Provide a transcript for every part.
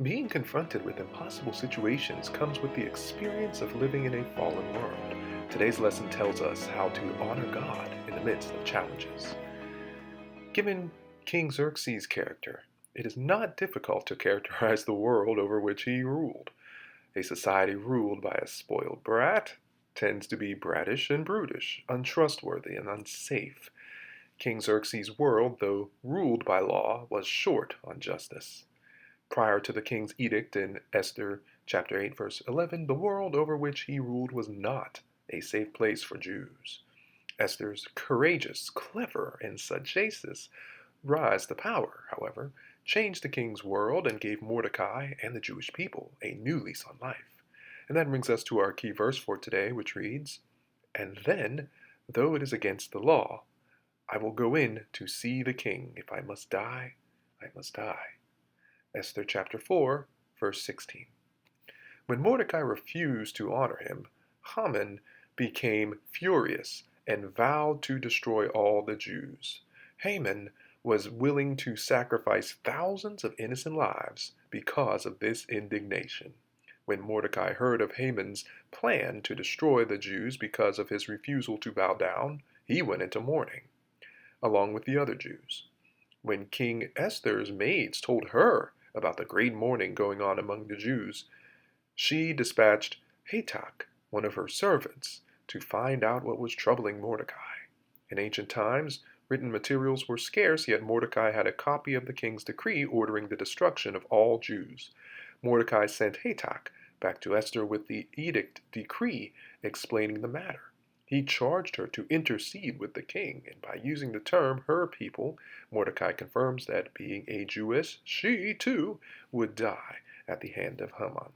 Being confronted with impossible situations comes with the experience of living in a fallen world. Today's lesson tells us how to honor God in the midst of challenges. Given King Xerxes' character, it is not difficult to characterize the world over which he ruled. A society ruled by a spoiled brat tends to be brattish and brutish, untrustworthy and unsafe. King Xerxes' world, though ruled by law, was short on justice. Prior to the king's edict in Esther chapter 8 verse 11, the world over which he ruled was not a safe place for Jews. Esther's courageous, clever, and sagacious rise to power, however, changed the king's world and gave Mordecai and the Jewish people a new lease on life. And that brings us to our key verse for today, which reads, "And then, though it is against the law, I will go in to see the king. If I must die, I must die." Esther chapter 4, verse 16. When Mordecai refused to honor him, Haman became furious and vowed to destroy all the Jews. Haman was willing to sacrifice thousands of innocent lives because of this indignation. When Mordecai heard of Haman's plan to destroy the Jews because of his refusal to bow down, he went into mourning, along with the other Jews. When King Esther's maids told her about the great mourning going on among the Jews, she dispatched Hatach, one of her servants, to find out what was troubling Mordecai. In ancient times, written materials were scarce, yet Mordecai had a copy of the king's decree ordering the destruction of all Jews. Mordecai sent Hatach back to Esther with the edict decree explaining the matter. He charged her to intercede with the king, and by using the term her people, Mordecai confirms that being a Jewess, she too would die at the hand of Haman.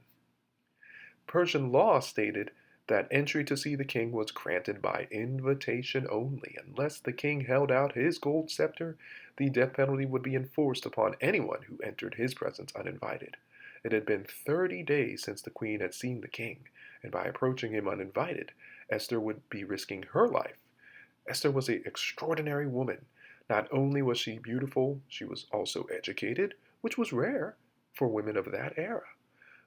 Persian law stated that entry to see the king was granted by invitation only. Unless the king held out his gold scepter, the death penalty would be enforced upon anyone who entered his presence uninvited. It had been 30 days since the queen had seen the king, and by approaching him uninvited, Esther would be risking her life. Esther was an extraordinary woman. Not only was she beautiful, she was also educated, which was rare for women of that era.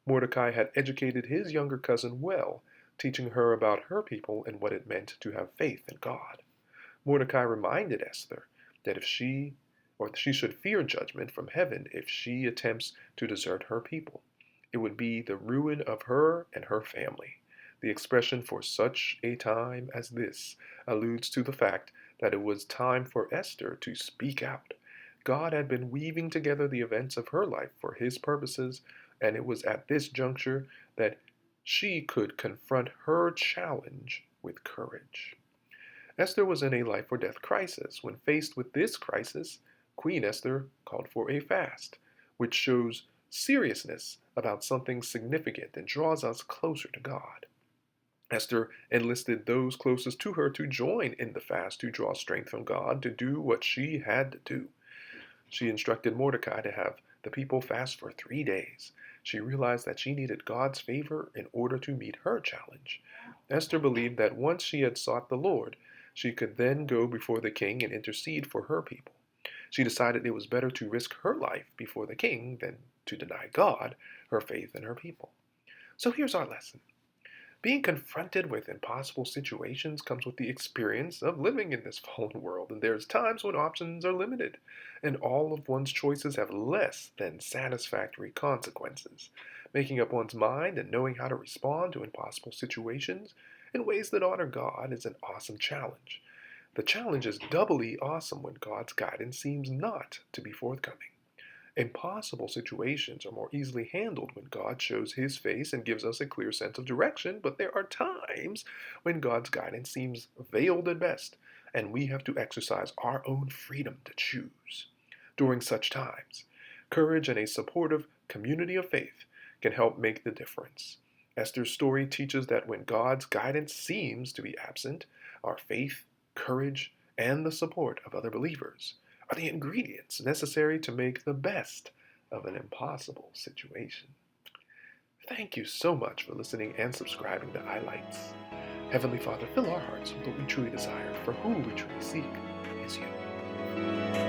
Mordecai had educated his younger cousin well, teaching her about her people and what it meant to have faith in God. Mordecai reminded Esther that she should fear judgment from heaven if she attempts to desert her people. It would be the ruin of her and her family. The expression "for such a time as this" alludes to the fact that it was time for Esther to speak out. God had been weaving together the events of her life for his purposes, and it was at this juncture that she could confront her challenge with courage. Esther was in a life or death crisis. When faced with this crisis, Queen Esther called for a fast, which shows seriousness about something significant and draws us closer to God. Esther enlisted those closest to her to join in the fast to draw strength from God to do what she had to do. She instructed Mordecai to have the people fast for 3 days. She realized that she needed God's favor in order to meet her challenge. Esther believed that once she had sought the Lord, she could then go before the king and intercede for her people. She decided it was better to risk her life before the king than to deny God, her faith, and her people. So here's our lesson. Being confronted with impossible situations comes with the experience of living in this fallen world, and there's times when options are limited, and all of one's choices have less than satisfactory consequences. Making up one's mind and knowing how to respond to impossible situations in ways that honor God is an awesome challenge. The challenge is doubly awesome when God's guidance seems not to be forthcoming. Impossible situations are more easily handled when God shows his face and gives us a clear sense of direction, but there are times when God's guidance seems veiled at best, and we have to exercise our own freedom to choose. During such times, courage and a supportive community of faith can help make the difference. Esther's story teaches that when God's guidance seems to be absent, our faith, courage, and the support of other believers are the ingredients necessary to make the best of an impossible situation. Thank you so much for listening and subscribing to iLights. Heavenly Father, fill our hearts with what we truly desire, for who we truly seek is you.